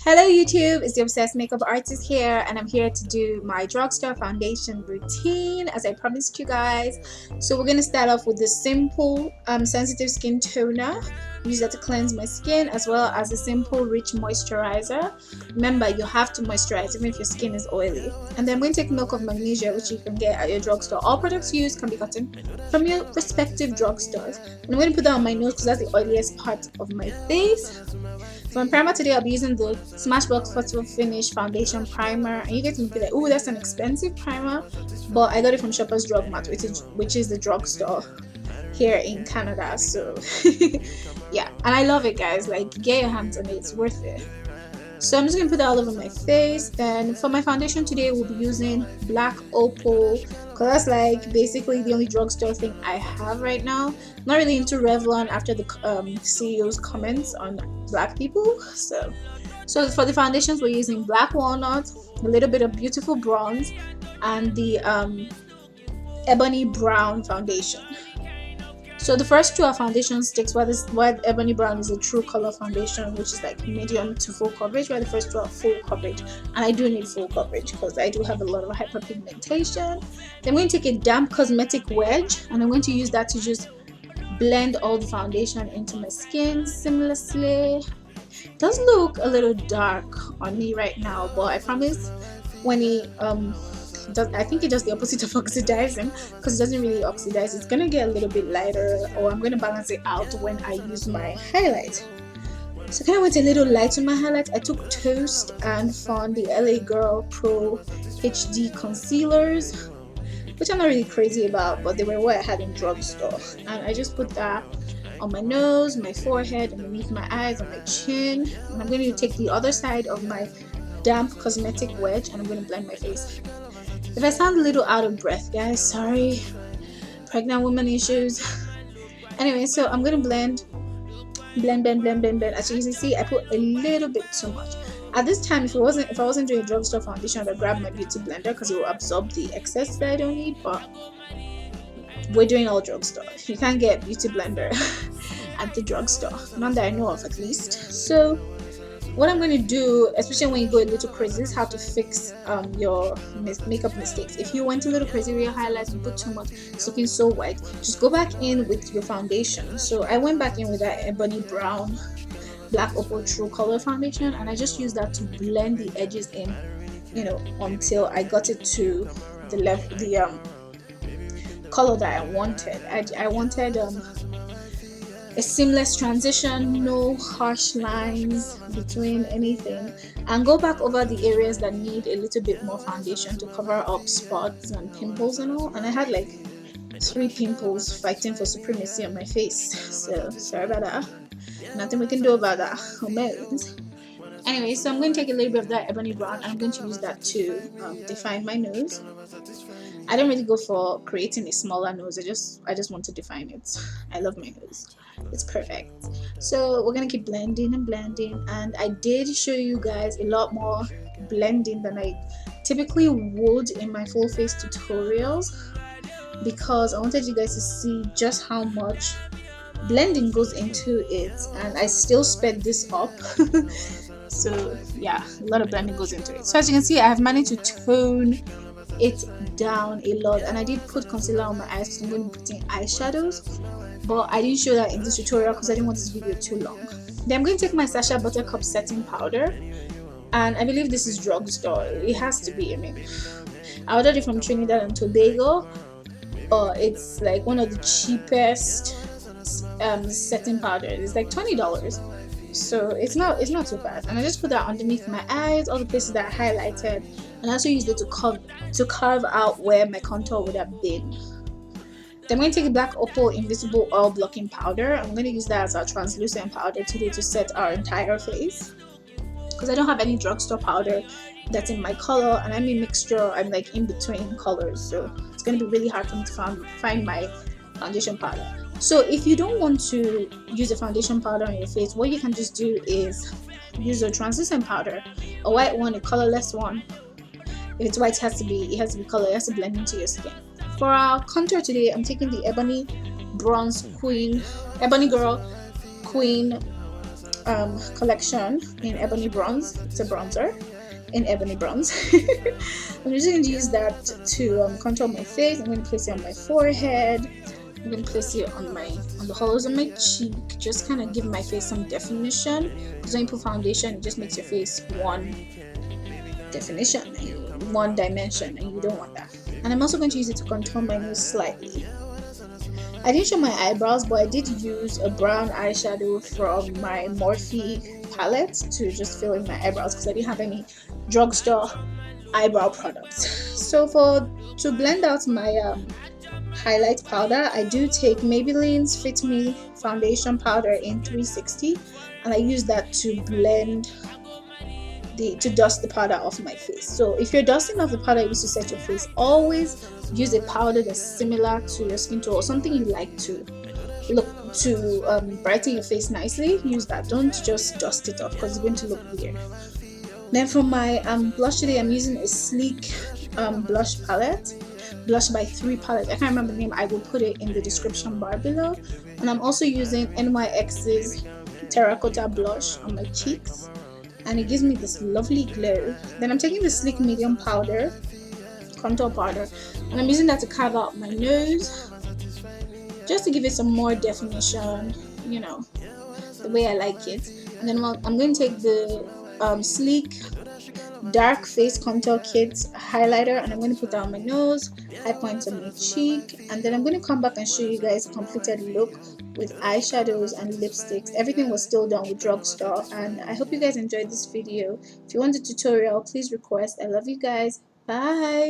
Hello YouTube, it's the Obsessed Makeup Artist here, and I'm here to do my drugstore foundation routine as I promised you guys. So we're going to start off with the simple sensitive skin toner. Use that to cleanse my skin, as well as a simple rich moisturizer. Remember, you have to moisturize even if your skin is oily. And then I'm going to take milk of magnesia, which you can get at your drugstore. All products used can be gotten from your respective drugstores. And I'm going to put that on my nose because that's the oiliest part of my face. For my primer today, I'll be using the Smashbox Photo Finish Foundation Primer. And you get to be like, oh, that's an expensive primer. But I got it from Shoppers Drug Mart, which is the drugstore here in Canada. So, yeah. And I love it, guys. Like, get your hands on it. It's worth it. So I'm just going to put that all over my face. Then for my foundation today, we'll be using Black Opal, because that's like basically the only drugstore thing I have right now. I'm not really into Revlon after the CEO's comments on black people. So for the foundations, we're using Black Walnut, a little bit of Beautiful Bronze, and the Ebony Brown foundation. So the first two are foundation sticks, while Ebony Brown is a true color foundation, which is like medium to full coverage, while the first two are full coverage. And I do need full coverage because I do have a lot of hyperpigmentation. Then I'm going to take a damp cosmetic wedge, and I'm going to use that to just blend all the foundation into my skin seamlessly. It does look a little dark on me right now, but I promise when it I think it does the opposite of oxidizing, because it doesn't really oxidize. It's gonna get a little bit lighter, or I'm gonna balance it out when I use my highlight. So kind of went a little light on my highlight. I took Toast and found the LA Girl Pro HD concealers, which I'm not really crazy about, but they were what I had in drugstore. And I just put that on my nose, my forehead, underneath my eyes, on my chin. And I'm going to take the other side of my damp cosmetic wedge, and I'm going to blend my face. If I sound a little out of breath, guys, sorry. Pregnant woman issues. Anyway, so I'm going to blend. As you can see, I put a little bit too much. At this time, if I wasn't doing a drugstore foundation, I'd have grabbed my beauty blender because it will absorb the excess that I don't need. But we're doing all drugstore. You can't get beauty blender at the drugstore, none that I know of at least. So what I'm going to do, especially when you go a little crazy, is how to fix your makeup mistakes. If you went a little crazy with your highlights and put too much, it's looking so white, just go back in with your foundation. So I went back in with that Ebony Brown Black Opal True Color foundation, and I just used that to blend the edges in, until I got it to the color that I wanted. I wanted a seamless transition, no harsh lines between anything, and go back over the areas that need a little bit more foundation to cover up spots and pimples and all. And I had like 3 pimples fighting for supremacy on my face, so sorry about that. Nothing we can do about that. Anyway, so I'm going to take a little bit of that Ebony Brown, and I'm going to use that to define my nose. I don't really go for creating a smaller nose. I just want to define it. I love my nose. It's perfect. So we're gonna keep blending and blending, and I did show you guys a lot more blending than I typically would in my full face tutorials, because I wanted you guys to see just how much blending goes into it, and I still sped this up. So yeah, a lot of blending goes into it. So as you can see, I have managed to tone it down a lot, and I did put concealer on my eyes because I'm going to be putting eyeshadows, but I didn't show that in this tutorial because I didn't want this video too long. Then I'm going to take my Sacha Buttercup setting powder, and I believe this is drugstore. It has to be. I mean, I ordered it from Trinidad and Tobago. It's like one of the cheapest setting powders. It's like $20, so it's not too bad. And I just put that underneath my eyes, all the places that I highlighted, and I also used it to carve out where my contour would have been. Then I'm going to take a Black Opal Invisible Oil Blocking Powder. I'm going to use that as our translucent powder today to set our entire face, because I don't have any drugstore powder that's in my color, and I'm a mixture. I'm like in between colors, so it's going to be really hard for me to find my foundation powder. So if you don't want to use a foundation powder on your face, what you can just do is use a translucent powder, a white one, a colorless one. If it's white, it has to be color. It has to blend into your skin. For our contour today, I'm taking the Ebony Girl Queen collection in Ebony Bronze. It's a bronzer in Ebony Bronze. I'm just going to use that to contour my face. I'm going to place it on my forehead. I'm going to place it on the hollows of my cheek. Just kind of give my face some definition. Because when you put foundation, it just makes your face one definition, one dimension, and you don't want that. And I'm also going to use it to contour my nose slightly. I didn't show my eyebrows, but I did use a brown eyeshadow from my Morphe palette to just fill in my eyebrows because I didn't have any drugstore eyebrow products. So to blend out my highlight powder, I do take Maybelline's Fit Me foundation powder in 360, and I use that to blend to dust the powder off my face. So if you're dusting off the powder you used to set your face, always use a powder that's similar to your skin tone or something you like to look to brighten your face nicely. Use that. Don't just dust it off because it's going to look weird. Then for my blush today, I'm using a sleek blush palette, Blush by 3 palette. I can't remember the name. I will put it in the description bar below. And I'm also using NYX's Terracotta blush on my cheeks, and it gives me this lovely glow. Then I'm taking the sleek medium powder, contour powder, and I'm using that to carve out my nose just to give it some more definition, you know, the way I like it. And then I'm going to take the sleek dark face contour kit highlighter, and I'm going to put that on my nose, high points on my cheek, and then I'm going to come back and show you guys a completed look with eyeshadows and lipsticks. Everything was still done with drugstore, and I hope you guys enjoyed this video. If you want a tutorial, please request. I love you guys. Bye.